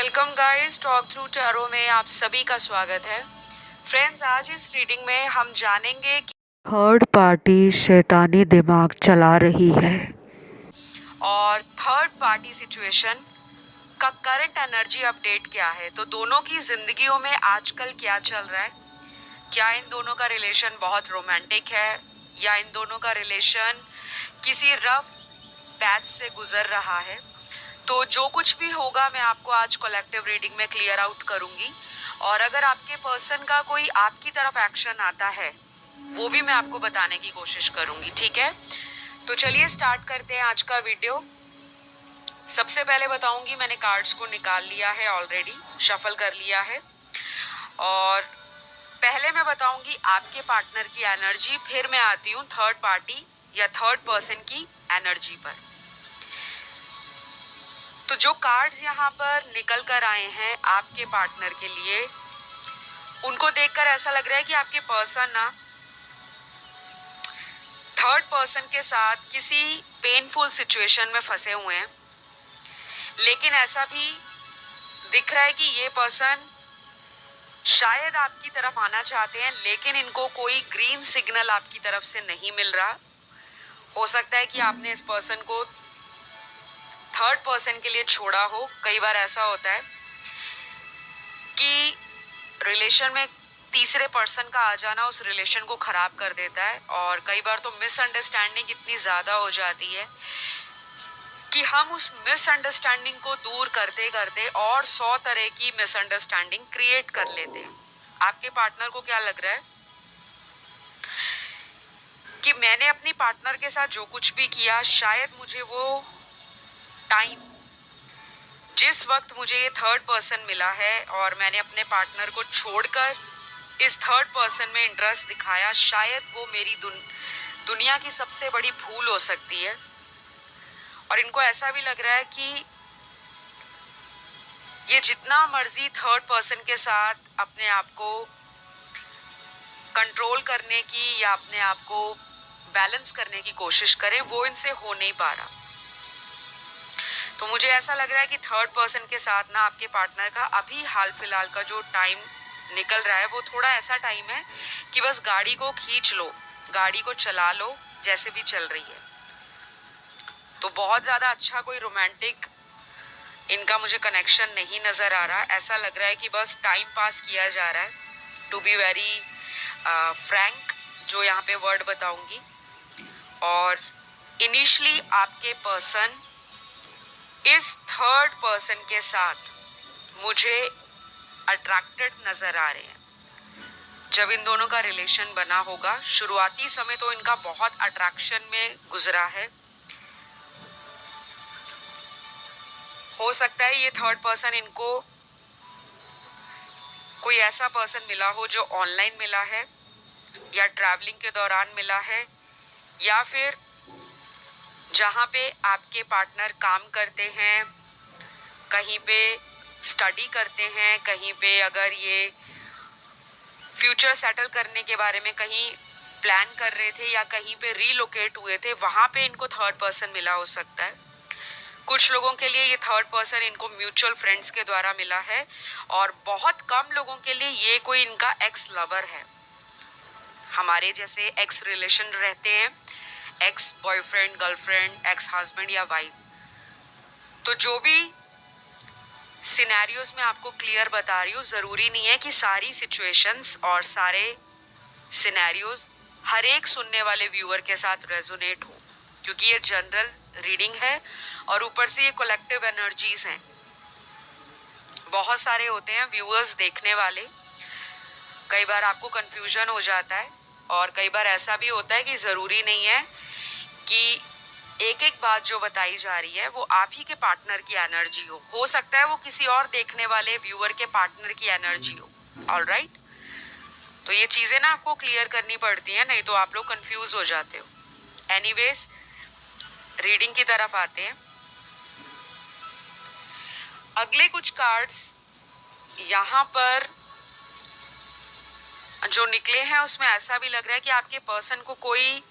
Welcome guys, talk through tarot में आप सभी का स्वागत है। फ्रेंड्स, आज इस रीडिंग में हम जानेंगे कि थर्ड पार्टी शैतानी दिमाग चला रही है और थर्ड पार्टी सिचुएशन का करंट एनर्जी अपडेट क्या है। तो दोनों की जिंदगियों में आजकल क्या चल रहा है, क्या इन दोनों का रिलेशन बहुत रोमांटिक है या इन दोनों का रिलेशन किसी रफ पैच से गुजर रहा है। तो जो कुछ भी होगा मैं आपको आज कलेक्टिव रीडिंग में क्लियर आउट करूंगी, और अगर आपके पर्सन का कोई आपकी तरफ एक्शन आता है वो भी मैं आपको बताने की कोशिश करूंगी, ठीक है। तो चलिए स्टार्ट करते हैं आज का वीडियो। सबसे पहले बताऊंगी मैंने कार्ड्स को निकाल लिया है, ऑलरेडी शफल कर लिया है। और पहले मैं बताऊंगी आपके पार्टनर की एनर्जी, फिर मैं आती हूँ थर्ड पार्टी या थर्ड पर्सन की एनर्जी पर। तो जो कार्ड्स यहाँ पर निकल कर आए हैं आपके पार्टनर के लिए, उनको देखकर ऐसा लग रहा है कि आपके पर्सन ना थर्ड पर्सन के साथ किसी पेनफुल सिचुएशन में फंसे हुए हैं। लेकिन ऐसा भी दिख रहा है कि ये पर्सन शायद आपकी तरफ आना चाहते हैं, लेकिन इनको कोई ग्रीन सिग्नल आपकी तरफ से नहीं मिल रहा। हो सकता है कि आपने इस पर्सन को थर्ड पर्सन के लिए छोड़ा हो। कई बार ऐसा होता है कि रिलेशन में तीसरे पर्सन का आ जाना उस रिलेशन को खराब कर देता है, और कई बार तो मिसअंडरस्टैंडिंग इतनी ज़्यादा हो जाती है कि हम उस मिसअंडरस्टैंडिंग को दूर करते करते और 100 तरह की मिसअंडरस्टैंडिंग क्रिएट कर लेते हैं। आपके पार्टनर को क्या लग रहा है कि मैंने अपनी पार्टनर के साथ जो कुछ भी किया, शायद मुझे वो टाइम, जिस वक्त मुझे ये थर्ड पर्सन मिला है और मैंने अपने पार्टनर को छोड़कर इस थर्ड पर्सन में इंटरेस्ट दिखाया, शायद वो मेरी दुनिया की सबसे बड़ी भूल हो सकती है। और इनको ऐसा भी लग रहा है कि ये जितना मर्जी थर्ड पर्सन के साथ अपने आप को कंट्रोल करने की या अपने आप को बैलेंस करने की कोशिश करें, वो इनसे हो नहीं पा रहा। तो मुझे ऐसा लग रहा है कि थर्ड पर्सन के साथ ना आपके पार्टनर का अभी हाल फिलहाल का जो टाइम निकल रहा है वो थोड़ा ऐसा टाइम है कि बस गाड़ी को खींच लो, गाड़ी को चला लो जैसे भी चल रही है। तो बहुत ज़्यादा अच्छा कोई रोमांटिक इनका मुझे कनेक्शन नहीं नज़र आ रहा। ऐसा लग रहा है कि बस टाइम पास किया जा रहा है। टू बी वेरी फ्रैंक, जो यहाँ पे वर्ड बताऊंगी। और इनिशियली आपके पर्सन इस थर्ड पर्सन के साथ मुझे अट्रैक्टेड नज़र आ रहे हैं। जब इन दोनों का रिलेशन बना होगा, शुरुआती समय तो इनका बहुत अट्रैक्शन में गुजरा है। हो सकता है ये थर्ड पर्सन इनको कोई ऐसा पर्सन मिला हो जो ऑनलाइन मिला है या ट्रैवलिंग के दौरान मिला है, या फिर जहाँ पे आपके पार्टनर काम करते हैं, कहीं पे स्टडी करते हैं, कहीं पे अगर ये फ्यूचर सेटल करने के बारे में कहीं प्लान कर रहे थे या कहीं पे रीलोकेट हुए थे, वहाँ पे इनको थर्ड पर्सन मिला हो सकता है। कुछ लोगों के लिए ये थर्ड पर्सन इनको म्यूचुअल फ्रेंड्स के द्वारा मिला है, और बहुत कम लोगों के लिए ये कोई इनका एक्स लवर है। हमारे जैसे एक्स रिलेशन रहते हैं, ex boyfriend, girlfriend, ex husband या वाइफ। तो जो भी सिनेरियोज में आपको क्लियर बता रही हूँ, ज़रूरी नहीं है कि सारी सिचुएशंस और सारे सिनेरियोज हर एक सुनने वाले व्यूअर के साथ रेजोनेट हो, क्योंकि ये जनरल रीडिंग है और ऊपर से ये कलेक्टिव एनर्जीज हैं। बहुत सारे होते हैं व्यूअर्स देखने वाले, कई बार आपको कंफ्यूजन हो जाता है, और कई बार ऐसा भी होता है कि ज़रूरी नहीं है कि एक एक बात जो बताई जा रही है वो आप ही के पार्टनर की एनर्जी हो सकता है वो किसी और देखने वाले व्यूअर के पार्टनर की एनर्जी हो। ऑलराइट, तो ये चीज़ें ना आपको क्लियर करनी पड़ती हैं, नहीं तो आप लोग कंफ्यूज हो जाते हो। एनीवेज, रीडिंग की तरफ आते हैं। अगले कुछ कार्ड्स यहाँ पर जो निकले हैं उसमें ऐसा भी लग रहा है कि आपके पर्सन को कोई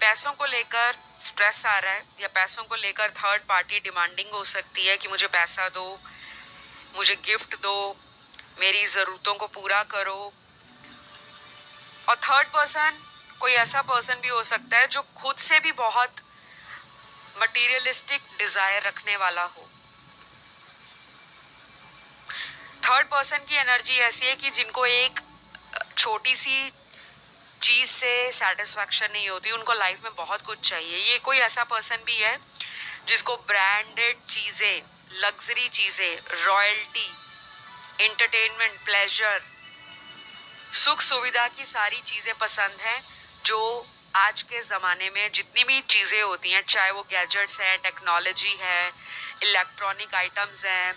पैसों को लेकर स्ट्रेस आ रहा है या पैसों को लेकर थर्ड पार्टी डिमांडिंग हो सकती है कि मुझे पैसा दो, मुझे गिफ्ट दो, मेरी ज़रूरतों को पूरा करो। और थर्ड पर्सन कोई ऐसा पर्सन भी हो सकता है जो खुद से भी बहुत मटीरियलिस्टिक डिजायर रखने वाला हो। थर्ड पर्सन की एनर्जी ऐसी है कि जिनको एक छोटी सी चीज से सेटिस्फैक्शन नहीं होती, उनको लाइफ में बहुत कुछ चाहिए। ये कोई ऐसा पर्सन भी है जिसको ब्रांडेड चीजें, लग्जरी चीजें, रॉयल्टी, एंटरटेनमेंट, प्लेजर, सुख सुविधा की सारी चीजें पसंद हैं। जो आज के ज़माने में जितनी भी चीज़ें होती हैं, चाहे वो गैजेट्स हैं, टेक्नोलॉजी है, इलेक्ट्रॉनिक आइटम्स हैं,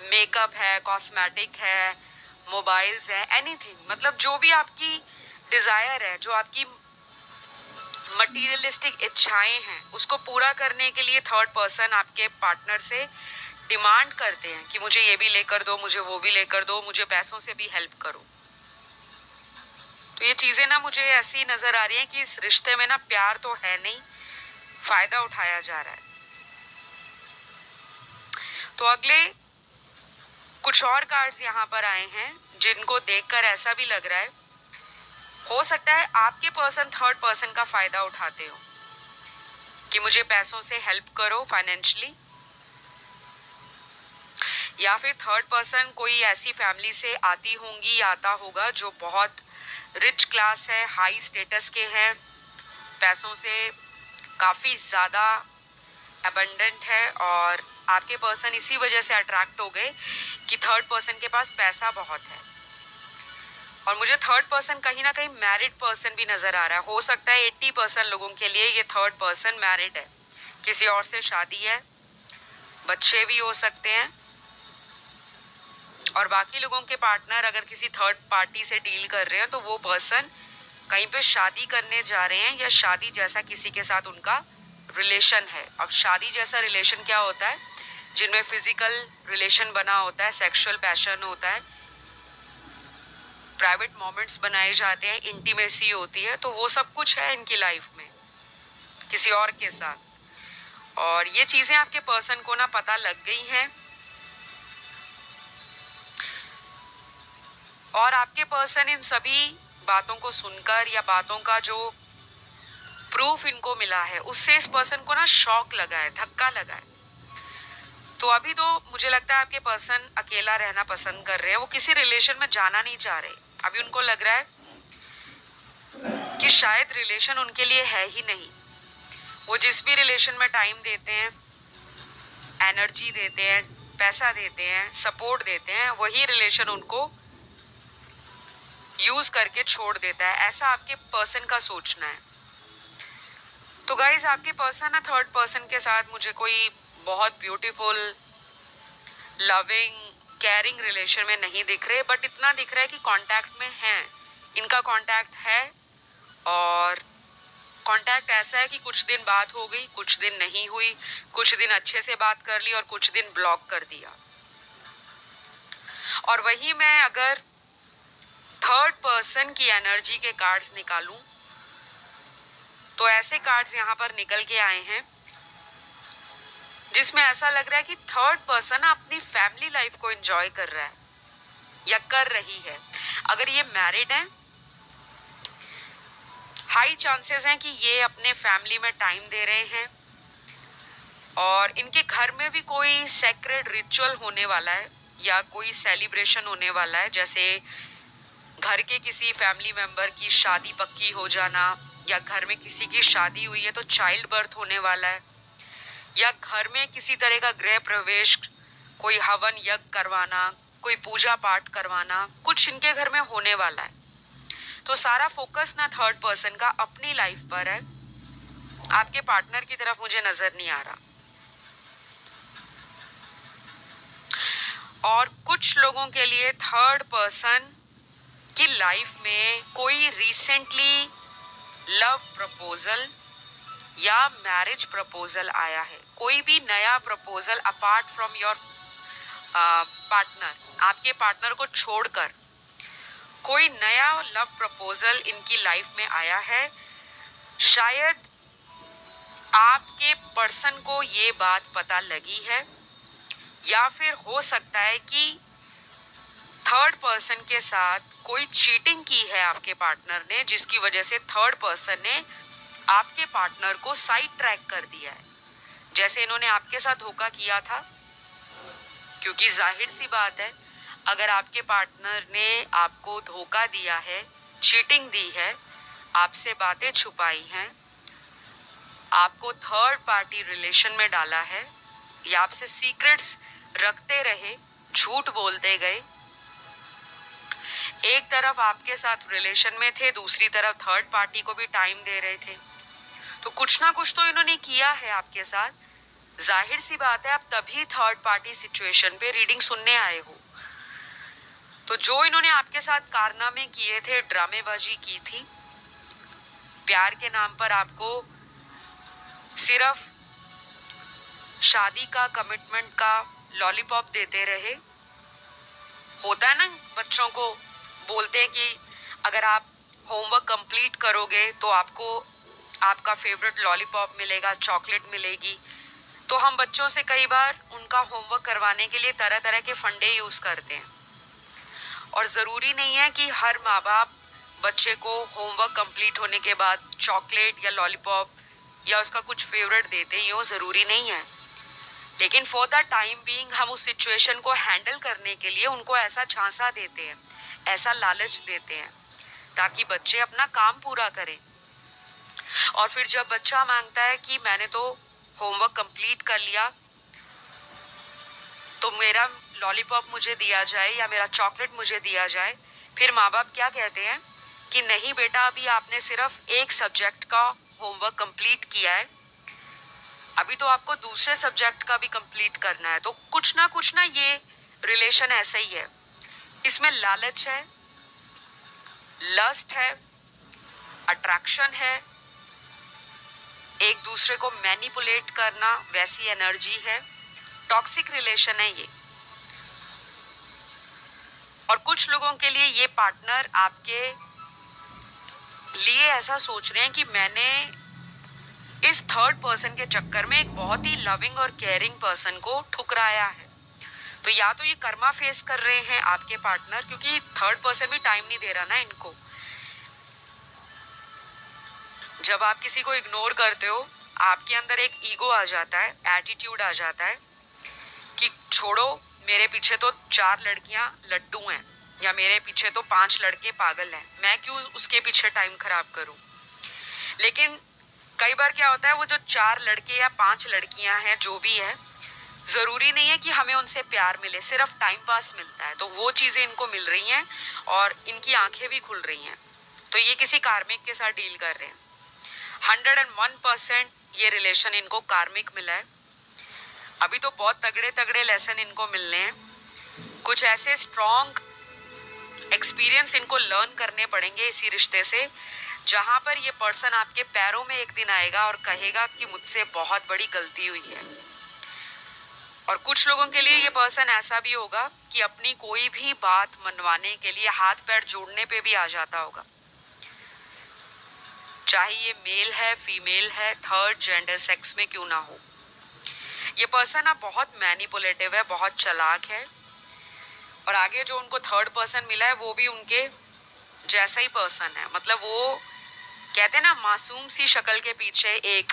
मेकअप है, कॉस्मेटिक है, मोबाइल्स हैं, एनीथिंग, मतलब जो भी आपकी डिज़ायर है, जो आपकी मटीरियलिस्टिक इच्छाएं हैं, उसको पूरा करने के लिए थर्ड पर्सन आपके पार्टनर से डिमांड करते हैं कि मुझे ये भी लेकर दो, मुझे वो भी लेकर दो, मुझे पैसों से भी हेल्प करो। तो ये चीज़ें ना मुझे ऐसी नज़र आ रही हैं कि इस रिश्ते में ना प्यार तो है नहीं, फ़ायदा उठाया जा रहा है। तो अगले कुछ और कार्ड्स यहाँ पर आए हैं जिनको देखकर ऐसा भी लग रहा है, हो सकता है आपके पर्सन थर्ड पर्सन का फ़ायदा उठाते हो कि मुझे पैसों से हेल्प करो फाइनेंशियली, या फिर थर्ड पर्सन कोई ऐसी फैमिली से आती होंगी या आता होगा जो बहुत रिच क्लास है, हाई स्टेटस के हैं, पैसों से काफ़ी ज़्यादा अबंडेंट है, और आपके पर्सन इसी वजह से अट्रैक्ट हो गए कि थर्ड पर्सन के पास पैसा बहुत है। और मुझे थर्ड पर्सन कहीं ना कहीं मैरिड पर्सन भी नज़र आ रहा है। हो सकता है 80% लोगों के लिए ये थर्ड पर्सन मैरिड है, किसी और से शादी है, बच्चे भी हो सकते हैं, और बाकी लोगों के पार्टनर अगर किसी थर्ड पार्टी से डील कर रहे हैं तो वो पर्सन कहीं पे शादी करने जा रहे हैं या शादी जैसा किसी के साथ उनका रिलेशन है। अब शादी जैसा रिलेशन क्या होता है? जिनमें फिजिकल रिलेशन बना होता है, सेक्सुअल पैशन होता है, प्राइवेट मोमेंट्स बनाए जाते हैं, इंटीमेसी होती है, तो वो सब कुछ है इनकी लाइफ में किसी और के साथ। और ये चीज़ें आपके पर्सन को ना पता लग गई हैं, और आपके पर्सन इन सभी बातों को सुनकर या बातों का जो प्रूफ इनको मिला है उससे इस पर्सन को ना शॉक लगा है, धक्का लगा है। तो अभी तो मुझे लगता है आपके पर्सन अकेला रहना पसंद कर रहे हैं, वो किसी रिलेशन में जाना नहीं चाह रहे। अभी उनको लग रहा है कि शायद रिलेशन उनके लिए है ही नहीं। वो जिस भी रिलेशन में टाइम देते हैं, एनर्जी देते हैं, पैसा देते हैं, सपोर्ट देते हैं, वही रिलेशन उनको यूज करके छोड़ देता है। ऐसा आपके पर्सन का सोचना है। तो गाइज आपके पर्सन ना थर्ड पर्सन के साथ मुझे कोई बहुत ब्यूटीफुल, लविंग, केयरिंग रिलेशन में नहीं दिख रहे, बट इतना दिख रहा है कि कांटेक्ट में हैं। इनका कांटेक्ट है, और कांटेक्ट ऐसा है कि कुछ दिन बात हो गई, कुछ दिन नहीं हुई, कुछ दिन अच्छे से बात कर ली और कुछ दिन ब्लॉक कर दिया। और वही मैं अगर थर्ड पर्सन की एनर्जी के कार्ड्स निकालूं तो ऐसे कार्ड्स यहाँ पर निकल के आए हैं जिसमें ऐसा लग रहा है कि थर्ड पर्सन अपनी फैमिली लाइफ को एंजॉय कर रहा है या कर रही है। अगर ये मैरिड है, हाई चांसेस हैं कि ये अपने फैमिली में टाइम दे रहे हैं, और इनके घर में भी कोई सेक्रेड रिचुअल होने वाला है या कोई सेलिब्रेशन होने वाला है, जैसे घर के किसी फैमिली मेंबर की शादी पक्की हो जाना, या घर में किसी की शादी हुई है तो चाइल्ड बर्थ होने वाला है, या घर में किसी तरह का गृह प्रवेश, कोई हवन यज्ञ करवाना, कोई पूजा पाठ करवाना, कुछ इनके घर में होने वाला है। तो सारा फोकस ना थर्ड पर्सन का अपनी लाइफ पर है, आपके पार्टनर की तरफ मुझे नजर नहीं आ रहा। और कुछ लोगों के लिए थर्ड पर्सन की लाइफ में कोई रिसेंटली लव प्रपोजल या मैरिज प्रपोजल आया है। कोई भी नया proposal apart from your partner, आपके पार्टनर को छोड़कर कोई नया लव प्रपोजल इनकी लाइफ में आया है। शायद आपके पर्सन को ये बात पता लगी है, या फिर हो सकता है कि थर्ड पर्सन के साथ कोई चीटिंग की है आपके पार्टनर ने, जिसकी वजह से थर्ड पर्सन ने आपके पार्टनर को साइड ट्रैक कर दिया है, जैसे इन्होंने आपके साथ धोखा किया था। क्योंकि जाहिर सी बात है, अगर आपके पार्टनर ने आपको धोखा दिया है, चीटिंग दी है, आपसे बातें छुपाई हैं, आपको थर्ड पार्टी रिलेशन में डाला है, या आपसे सीक्रेट्स रखते रहे, झूठ बोलते गए, एक तरफ आपके साथ रिलेशन में थे, दूसरी तरफ थर्ड पार्टी को भी टाइम दे रहे थे, तो कुछ ना कुछ तो इन्होंने किया है आपके साथ। जाहिर सी बात है, आप तभी थर्ड पार्टी सिचुएशन पे रीडिंग सुनने आए हो। तो जो इन्होंने आपके साथ कारनामे किए थे, ड्रामेबाजी की थी, प्यार के नाम पर आपको सिर्फ शादी का, कमिटमेंट का लॉलीपॉप देते रहे। होता है ना, बच्चों को बोलते हैं कि अगर आप होमवर्क कंप्लीट करोगे तो आपको आपका फेवरेट लॉलीपॉप मिलेगा, चॉकलेट मिलेगी। तो हम बच्चों से कई बार उनका होमवर्क करवाने के लिए तरह तरह के फंडे यूज़ करते हैं, और ज़रूरी नहीं है कि हर माँ बाप बच्चे को होमवर्क कंप्लीट होने के बाद चॉकलेट या लॉलीपॉप या उसका कुछ फेवरेट देते ही हो, ज़रूरी नहीं है। लेकिन फॉर द टाइम बीइंग हम उस सिचुएशन को हैंडल करने के लिए उनको ऐसा झांसा देते हैं, ऐसा लालच देते हैं, ताकि बच्चे अपना काम पूरा करें। और फिर जब बच्चा मांगता है कि मैंने तो होमवर्क कंप्लीट कर लिया, तो मेरा लॉलीपॉप मुझे दिया जाए या मेरा चॉकलेट मुझे दिया जाए, फिर माँ बाप क्या कहते हैं कि नहीं बेटा, अभी आपने सिर्फ एक सब्जेक्ट का होमवर्क कंप्लीट किया है, अभी तो आपको दूसरे सब्जेक्ट का भी कंप्लीट करना है। तो कुछ ना ये रिलेशन ऐसा ही है, इसमें लालच है, लस्ट है, अट्रैक्शन है, एक दूसरे को मैनिपुलेट करना, वैसी एनर्जी है, टॉक्सिक रिलेशन है ये। और कुछ लोगों के लिए ये पार्टनर आपके लिए ऐसा सोच रहे हैं कि मैंने इस थर्ड पर्सन के चक्कर में एक बहुत ही लविंग और केयरिंग पर्सन को ठुकराया है। तो या तो ये कर्मा फेस कर रहे हैं आपके पार्टनर, क्योंकि थर्ड पर्सन भी टाइम नहीं दे रहा ना इनको। जब आप किसी को इग्नोर करते हो, आपके अंदर एक ईगो आ जाता है, एटीट्यूड आ जाता है कि छोड़ो, मेरे पीछे तो 4 लड़कियां लड्डू हैं, या मेरे पीछे तो 5 लड़के पागल हैं, मैं क्यों उसके पीछे टाइम खराब करूं। लेकिन कई बार क्या होता है, वो जो 4 लड़के या 5 लड़कियां हैं, जो भी है, ज़रूरी नहीं है कि हमें उनसे प्यार मिले, सिर्फ टाइम पास मिलता है। तो वो चीज़ें इनको मिल रही हैं और इनकी आंखें भी खुल रही हैं। तो ये किसी कार्मिक के साथ डील कर रहे हैं। 101% ये रिलेशन इनको कार्मिक मिला है। अभी तो बहुत तगड़े तगड़े लेसन इनको मिलने हैं, कुछ ऐसे स्ट्रॉन्ग एक्सपीरियंस इनको लर्न करने पड़ेंगे इसी रिश्ते से, जहां पर ये पर्सन आपके पैरों में एक दिन आएगा और कहेगा कि मुझसे बहुत बड़ी गलती हुई है। और कुछ लोगों के लिए ये पर्सन ऐसा भी होगा कि अपनी कोई भी बात मनवाने के लिए हाथ पैर जोड़ने पे भी आ जाता होगा, चाहे ये मेल है, फीमेल है, थर्ड जेंडर सेक्स में क्यों ना हो। ये पर्सन अब बहुत मैनिपुलेटिव है, बहुत चालाक है, और आगे जो उनको थर्ड पर्सन मिला है वो भी उनके जैसा ही पर्सन है। मतलब वो कहते हैं ना, मासूम सी शक्ल के पीछे एक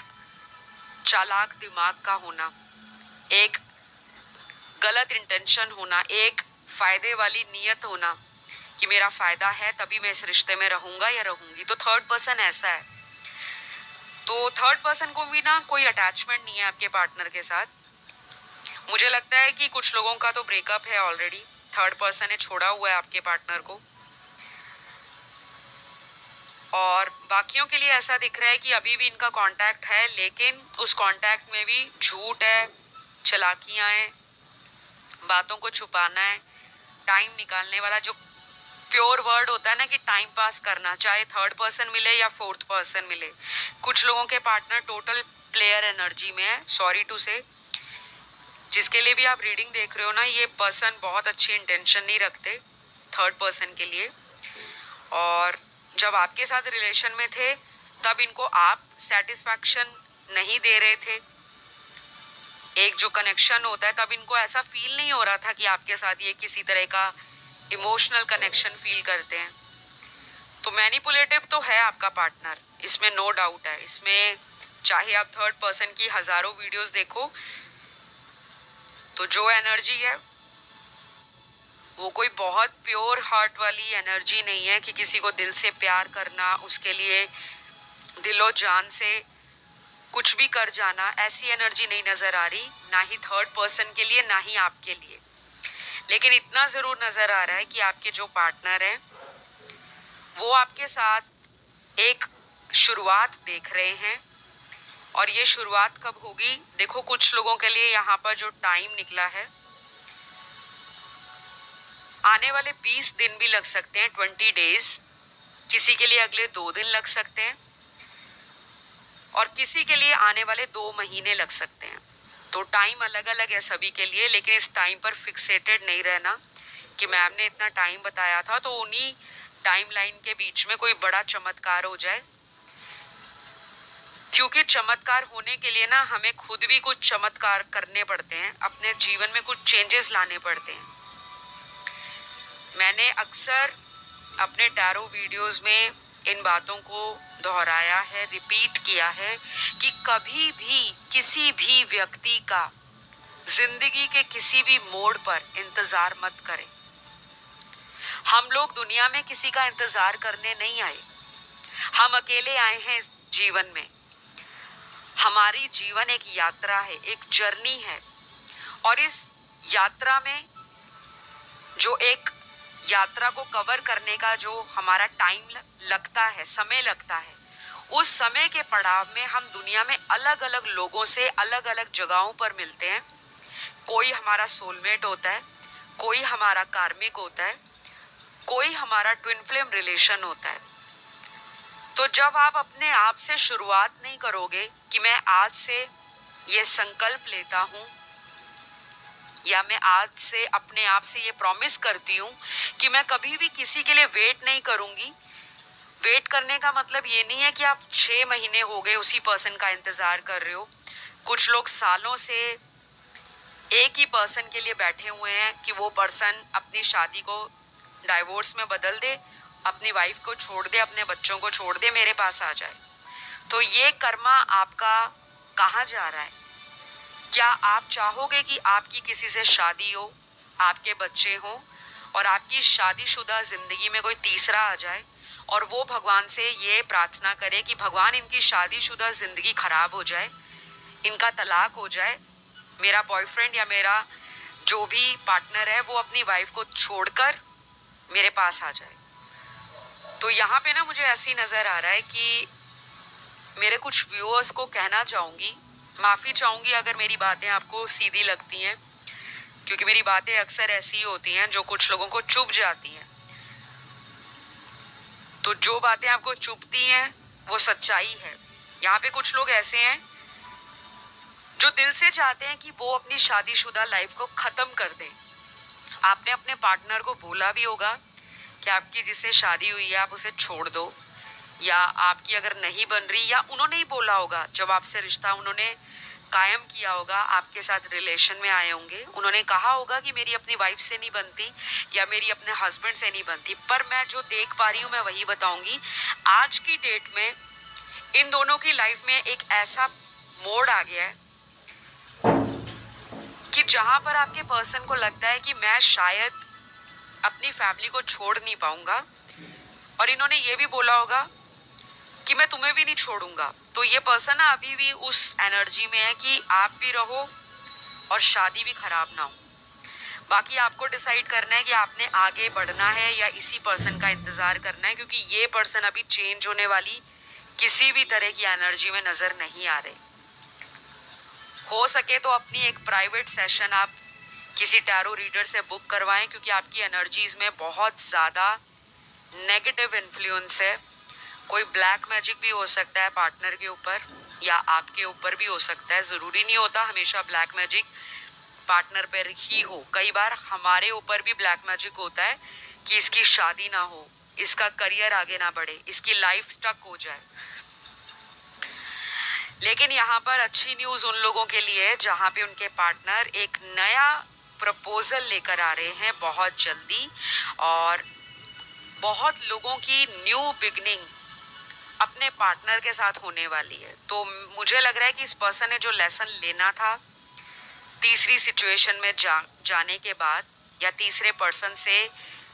चालाक दिमाग का होना, एक गलत इंटेंशन होना, एक फायदे वाली नीयत होना कि मेरा फायदा है तभी मैं इस रिश्ते में रहूंगा या रहूंगी। तो थर्ड पर्सन ऐसा है। तो थर्ड पर्सन को भी ना कोई अटैचमेंट नहीं है आपके पार्टनर के साथ। मुझे लगता है कि कुछ लोगों का तो ब्रेकअप है ऑलरेडी, थर्ड पर्सन ने छोड़ा हुआ है आपके पार्टनर को, और बाकियों के लिए ऐसा दिख रहा है कि अभी भी इनका कांटेक्ट है, लेकिन उस कांटेक्ट में भी झूठ है, चालाकियां हैं, बातों को छुपाना है, टाइम निकालने वाला जो प्योर वर्ड होता है ना कि टाइम पास करना, चाहे थर्ड पर्सन मिले या फोर्थ पर्सन मिले। कुछ लोगों के पार्टनर टोटल प्लेयर एनर्जी में है, सॉरी टू से। जिसके लिए भी आप रीडिंग देख रहे हो ना, ये पर्सन बहुत अच्छी इंटेंशन नहीं रखते थर्ड पर्सन के लिए, और जब आपके साथ रिलेशन में थे तब इनको आप सेटिस्फैक्शन नहीं दे रहे थे, एक जो कनेक्शन होता है, तब इनको ऐसा फील नहीं हो रहा था कि आपके साथ ये किसी तरह का इमोशनल कनेक्शन फील करते हैं। तो मैनिपुलेटिव तो है आपका पार्टनर, इसमें नो डाउट है। इसमें चाहे आप थर्ड पर्सन की हजारों वीडियोस देखो, तो जो एनर्जी है वो कोई बहुत प्योर हार्ट वाली एनर्जी नहीं है कि किसी को दिल से प्यार करना, उसके लिए दिलो जान से कुछ भी कर जाना, ऐसी एनर्जी नहीं नजर आ रही, ना ही थर्ड पर्सन के लिए ना ही आपके लिए। लेकिन इतना जरूर नजर आ रहा है कि आपके जो पार्टनर हैं वो आपके साथ एक शुरुआत देख रहे हैं। और ये शुरुआत कब होगी? देखो, कुछ लोगों के लिए यहाँ पर जो टाइम निकला है, आने वाले 20 दिन भी लग सकते हैं, 20 डेज। किसी के लिए अगले 2 दिन लग सकते हैं और किसी के लिए आने वाले 2 महीने लग सकते हैं। तो टाइम अलग अलग है सभी के लिए, लेकिन इस टाइम पर फिक्सेटेड नहीं रहना कि मैम ने इतना टाइम बताया था तो उन्हीं टाइम लाइन के बीच में कोई बड़ा चमत्कार हो जाए। क्योंकि चमत्कार होने के लिए ना हमें खुद भी कुछ चमत्कार करने पड़ते हैं, अपने जीवन में कुछ चेंजेस लाने पड़ते हैं। मैंने अक्सर अपने टैरो वीडियोस में इन बातों को दोहराया है, रिपीट किया है कि कभी भी किसी भी व्यक्ति का जिंदगी के किसी भी मोड़ पर इंतजार मत करें। हम लोग दुनिया में किसी का इंतजार करने नहीं आए, हम अकेले आए हैं इस जीवन में। हमारी जीवन एक यात्रा है, एक जर्नी है, और इस यात्रा में जो एक यात्रा को कवर करने का जो हमारा टाइम लगता है, समय लगता है, उस समय के पड़ाव में हम दुनिया में अलग अलग लोगों से अलग अलग जगहों पर मिलते हैं। कोई हमारा सोलमेट होता है, कोई हमारा कार्मिक होता है, कोई हमारा ट्विन फ्लेम रिलेशन होता है। तो जब आप अपने आप से शुरुआत नहीं करोगे कि मैं आज से ये संकल्प लेता हूँ, या मैं आज से अपने आप से ये प्रॉमिस करती हूँ कि मैं कभी भी किसी के लिए वेट नहीं करूँगी। वेट करने का मतलब ये नहीं है कि आप 6 महीने हो गए उसी पर्सन का इंतज़ार कर रहे हो। कुछ लोग सालों से एक ही पर्सन के लिए बैठे हुए हैं कि वो पर्सन अपनी शादी को डाइवोर्स में बदल दे, अपनी वाइफ को छोड़ दे, अपने बच्चों को छोड़ दे, मेरे पास आ जाए। तो ये कर्मा आपका कहाँ जा रहा है? क्या आप चाहोगे कि आपकी किसी से शादी हो, आपके बच्चे हो, और आपकी शादीशुदा जिंदगी में कोई तीसरा आ जाए और वो भगवान से ये प्रार्थना करे कि भगवान इनकी शादीशुदा जिंदगी खराब हो जाए, इनका तलाक हो जाए, मेरा बॉयफ्रेंड या मेरा जो भी पार्टनर है वो अपनी वाइफ को छोड़कर मेरे पास आ जाए? तो यहाँ पे ना मुझे ऐसी नज़र आ रहा है कि मेरे कुछ व्यूअर्स को कहना चाहूँगी, माफ़ी चाहूँगी अगर मेरी बातें आपको सीधी लगती हैं, क्योंकि मेरी बातें अक्सर ऐसी ही होती हैं जो कुछ लोगों को चुभ जाती हैं। तो जो बातें आपको चुभती हैं वो सच्चाई है। यहाँ पे कुछ लोग ऐसे हैं जो दिल से चाहते हैं कि वो अपनी शादीशुदा लाइफ को ख़त्म कर दें। आपने अपने पार्टनर को बोला भी होगा कि आपकी जिससे शादी हुई है आप उसे छोड़ दो, या आपकी अगर नहीं बन रही, या उन्होंने ही बोला होगा जब आपसे रिश्ता उन्होंने कायम किया होगा, आपके साथ रिलेशन में आए होंगे, उन्होंने कहा होगा कि मेरी अपनी वाइफ से नहीं बनती या मेरी अपने हस्बैंड से नहीं बनती। पर मैं जो देख पा रही हूँ मैं वही बताऊंगी। आज की डेट में इन दोनों की लाइफ में एक ऐसा मोड़ आ गया है कि जहां पर आपके पर्सन को लगता है कि मैं शायद अपनी फैमिली को छोड़ नहीं पाऊंगा, और इन्होंने ये भी बोला होगा कि मैं तुम्हें भी नहीं छोड़ूंगा। तो ये पर्सन ना अभी भी उस एनर्जी में है कि आप भी रहो और शादी भी खराब ना हो। बाकी आपको डिसाइड करना है कि आपने आगे बढ़ना है या इसी पर्सन का इंतजार करना है, क्योंकि ये पर्सन अभी चेंज होने वाली किसी भी तरह की एनर्जी में नजर नहीं आ रहे। हो सके तो अपनी एक प्राइवेट सेशन आप किसी टैरो रीडर से बुक करवाएं, क्योंकि आपकी एनर्जीज में बहुत ज़्यादा नेगेटिव इन्फ्लुएंस है। कोई ब्लैक मैजिक भी हो सकता है पार्टनर के ऊपर, या आपके ऊपर भी हो सकता है। ज़रूरी नहीं होता हमेशा ब्लैक मैजिक पार्टनर पर ही हो। कई बार हमारे ऊपर भी ब्लैक मैजिक होता है कि इसकी शादी ना हो, इसका करियर आगे ना बढ़े, इसकी लाइफ स्टक हो जाए। लेकिन यहाँ पर अच्छी न्यूज़ उन लोगों के लिए है जहाँ पे उनके पार्टनर एक नया प्रपोजल लेकर आ रहे हैं बहुत जल्दी, और बहुत लोगों की न्यू बिगनिंग अपने पार्टनर के साथ होने वाली है। तो मुझे लग रहा है कि इस पर्सन ने जो लेसन लेना था तीसरी सिचुएशन में जाने के बाद या तीसरे पर्सन से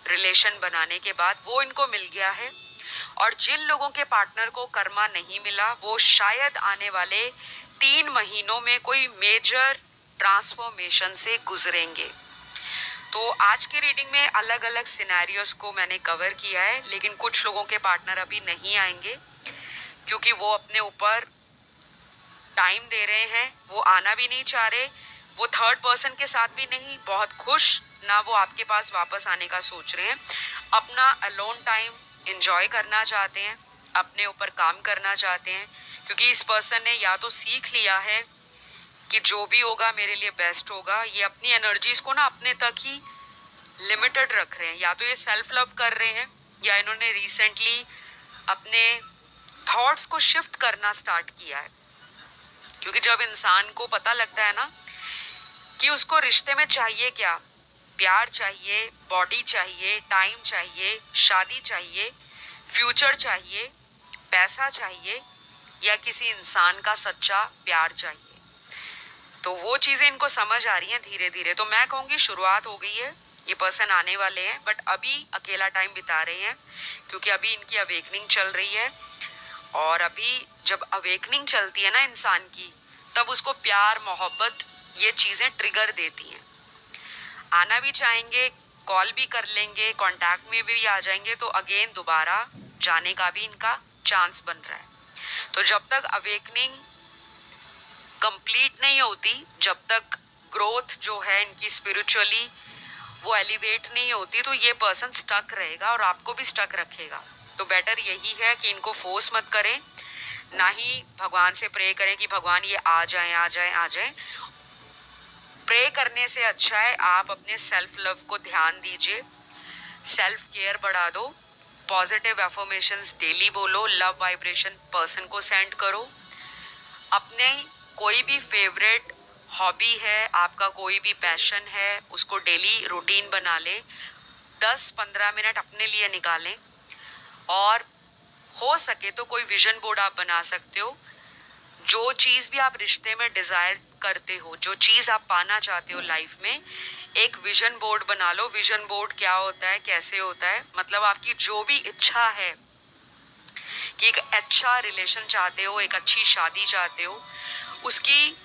रिलेशन बनाने के बाद, वो इनको मिल गया है। और जिन लोगों के पार्टनर को कर्मा नहीं मिला, वो शायद आने वाले 3 महीनों में कोई मेजर ट्रांसफॉर्मेशन से गुजरेंगे। तो आज के रीडिंग में अलग अलग सिनेरियोस को मैंने कवर किया है, लेकिन कुछ लोगों के पार्टनर अभी नहीं आएंगे क्योंकि वो अपने ऊपर टाइम दे रहे हैं, वो आना भी नहीं चाह रहे, वो थर्ड पर्सन के साथ भी नहीं बहुत खुश, ना वो आपके पास वापस आने का सोच रहे हैं। अपना अलोन टाइम एंजॉय करना चाहते हैं, अपने ऊपर काम करना चाहते हैं, क्योंकि इस पर्सन ने या तो सीख लिया है कि जो भी होगा मेरे लिए बेस्ट होगा। ये अपनी एनर्जीज को ना अपने तक ही लिमिटेड रख रहे हैं, या तो ये सेल्फ लव कर रहे हैं या इन्होंने रिसेंटली अपने थॉट्स को शिफ्ट करना स्टार्ट किया है। क्योंकि जब इंसान को पता लगता है ना कि उसको रिश्ते में चाहिए क्या, प्यार चाहिए, बॉडी चाहिए, टाइम चाहिए, शादी चाहिए, फ्यूचर चाहिए, पैसा चाहिए, या किसी इंसान का सच्चा प्यार चाहिए, तो वो चीज़ें इनको समझ आ रही हैं धीरे धीरे। तो मैं कहूँगी शुरुआत हो गई है, ये पर्सन आने वाले हैं, बट अभी अकेला टाइम बिता रहे हैं क्योंकि अभी इनकी अवेकनिंग चल रही है। और अभी जब अवेकनिंग चलती है ना इंसान की, तब उसको प्यार, मोहब्बत, ये चीज़ें ट्रिगर देती हैं। आना भी चाहेंगे, कॉल भी कर लेंगे, कांटेक्ट में भी आ जाएंगे, तो अगेन दोबारा जाने का भी इनका चांस बन रहा है। तो जब तक अवेकनिंग कंप्लीट नहीं होती, जब तक ग्रोथ जो है इनकी स्पिरिचुअली वो एलिवेट नहीं होती, तो ये पर्सन स्टक रहेगा और आपको भी स्टक रखेगा। तो बेटर यही है कि इनको फोर्स मत करें, ना ही भगवान से प्रे करें कि भगवान ये आ जाए आ जाए आ जाए। प्रे करने से अच्छा है आप अपने सेल्फ लव को ध्यान दीजिए, सेल्फ केयर बढ़ा दो, पॉजिटिव एफर्मेशंस डेली बोलो, लव वाइब्रेशन पर्सन को सेंड करो, अपने कोई भी फेवरेट हॉबी है, आपका कोई भी पैशन है, उसको डेली रूटीन बना ले, 10-15 मिनट अपने लिए निकालें। और हो सके तो कोई विजन बोर्ड आप बना सकते हो, जो चीज़ भी आप रिश्ते में डिज़ायर करते हो, जो चीज़ आप पाना चाहते हो लाइफ में, एक विजन बोर्ड बना लो। विजन बोर्ड क्या होता है, कैसे होता है, मतलब आपकी जो भी इच्छा है कि एक अच्छा रिलेशन चाहते हो, एक अच्छी शादी चाहते हो, उसकी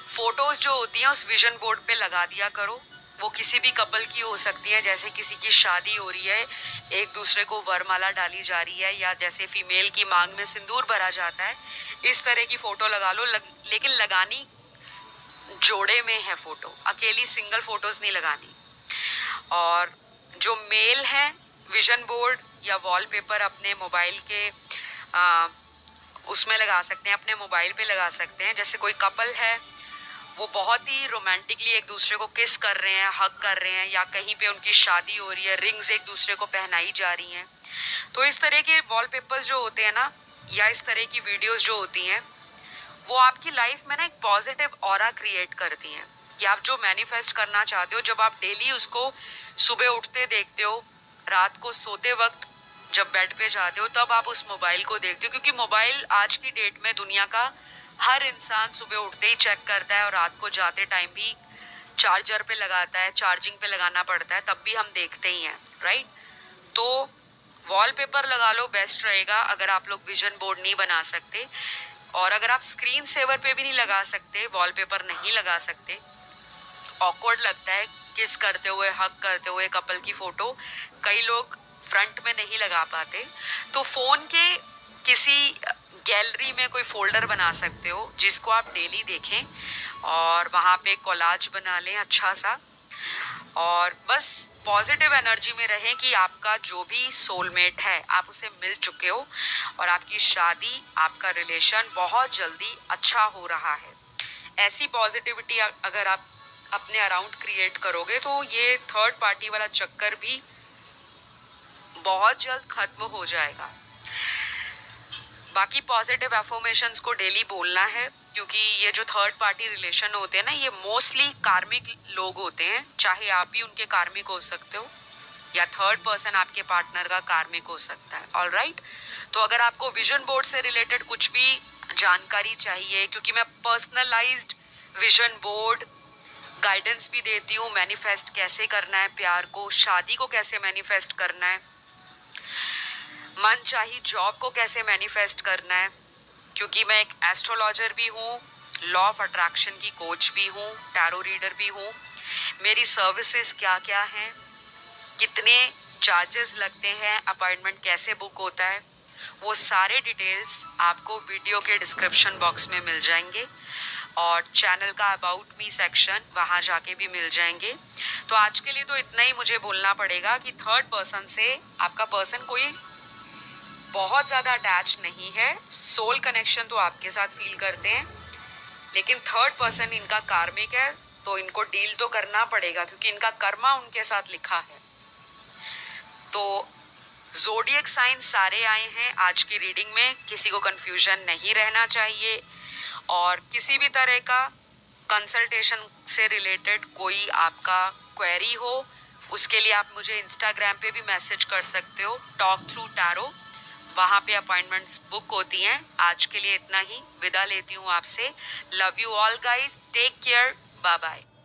फोटोज जो होती हैं उस विजन बोर्ड पे लगा दिया करो। वो किसी भी कपल की हो सकती है, जैसे किसी की शादी हो रही है, एक दूसरे को वरमाला डाली जा रही है, या जैसे फीमेल की मांग में सिंदूर भरा जाता है, इस तरह की फोटो लगा लो। लेकिन लगानी जोड़े में है फोटो, अकेली सिंगल फोटोज नहीं लगानी। और जो मेल है, विजन बोर्ड या वॉलपेपर अपने मोबाइल के उसमें लगा सकते हैं, अपने मोबाइल पे लगा सकते हैं। जैसे कोई कपल है, वो बहुत ही रोमांटिकली एक दूसरे को किस कर रहे हैं, हग कर रहे हैं, या कहीं पे उनकी शादी हो रही है, रिंग्स एक दूसरे को पहनाई जा रही हैं, तो इस तरह के वॉलपेपर्स जो होते हैं ना, या इस तरह की वीडियोस जो होती हैं, वो आपकी लाइफ में ना एक पॉजिटिव ऑरा क्रिएट करती हैं कि आप जो मैनिफेस्ट करना चाहते हो, जब आप डेली उसको सुबह उठते देखते हो, रात को सोते वक्त जब बेड पे जाते हो, तब आप उस मोबाइल को देखते हो। क्योंकि मोबाइल आज की डेट में दुनिया का हर इंसान सुबह उठते ही चेक करता है, और रात को जाते टाइम भी चार्जर पे लगाता है, चार्जिंग पे लगाना पड़ता है, तब भी हम देखते ही हैं, राइट। तो वॉलपेपर लगा लो, बेस्ट रहेगा अगर आप लोग विजन बोर्ड नहीं बना सकते। और अगर आप स्क्रीन सेवर पे भी नहीं लगा सकते, वॉलपेपर नहीं लगा सकते, ऑकवर्ड लगता है किस करते हुए, हग करते हुए कपल की फोटो, कई लोग फ्रंट में नहीं लगा पाते, तो फोन के किसी गैलरी में कोई फोल्डर बना सकते हो जिसको आप डेली देखें, और वहाँ पे कोलाज बना लें अच्छा सा, और बस पॉजिटिव एनर्जी में रहें कि आपका जो भी सोलमेट है आप उसे मिल चुके हो, और आपकी शादी, आपका रिलेशन बहुत जल्दी अच्छा हो रहा है। ऐसी पॉजिटिविटी अगर आप अपने अराउंड क्रिएट करोगे, तो ये थर्ड पार्टी वाला चक्कर भी बहुत जल्द खत्म हो जाएगा। बाकी पॉजिटिव एफर्मेशंस को डेली बोलना है, क्योंकि ये जो थर्ड पार्टी रिलेशन होते हैं ना, ये मोस्टली कार्मिक लोग होते हैं। चाहे आप भी उनके कार्मिक हो सकते हो या थर्ड पर्सन आपके पार्टनर का कार्मिक हो सकता है। ऑलराइट, तो अगर आपको विजन बोर्ड से रिलेटेड कुछ भी जानकारी चाहिए, क्योंकि मैं पर्सनलाइज्ड विजन बोर्ड गाइडेंस भी देती हूँ, मैनिफेस्ट कैसे करना है प्यार को, शादी को कैसे मैनिफेस्ट करना है, मन चाही जॉब को कैसे मैनिफेस्ट करना है, क्योंकि मैं एक एस्ट्रोलॉजर भी हूँ, लॉ ऑफ अट्रैक्शन की कोच भी हूँ, टैरो रीडर भी हूँ। मेरी सर्विसेज क्या क्या हैं, कितने चार्जेस लगते हैं, अपॉइंटमेंट कैसे बुक होता है, वो सारे डिटेल्स आपको वीडियो के डिस्क्रिप्शन बॉक्स में मिल जाएंगे और चैनल का अबाउट मी सेक्शन वहाँ जाके भी मिल जाएंगे। तो आज के लिए तो इतना ही मुझे बोलना पड़ेगा कि थर्ड पर्सन से आपका पर्सन कोई बहुत ज़्यादा अटैच नहीं है। सोल कनेक्शन तो आपके साथ फील करते हैं, लेकिन थर्ड पर्सन इनका कार्मिक है, तो इनको डील तो करना पड़ेगा क्योंकि इनका कर्मा उनके साथ लिखा है। तो ज़ोडिएक साइन सारे आए हैं आज की रीडिंग में, किसी को कंफ्यूजन नहीं रहना चाहिए। और किसी भी तरह का कंसल्टेशन से रिलेटेड कोई आपका क्वेरी हो, उसके लिए आप मुझे इंस्टाग्राम पे भी मैसेज कर सकते हो, टॉक थ्रू टैरो, वहाँ पे अपॉइंटमेंट्स बुक होती हैं। आज के लिए इतना ही, विदा लेती हूँ आपसे। Love you all guys, take care, bye bye.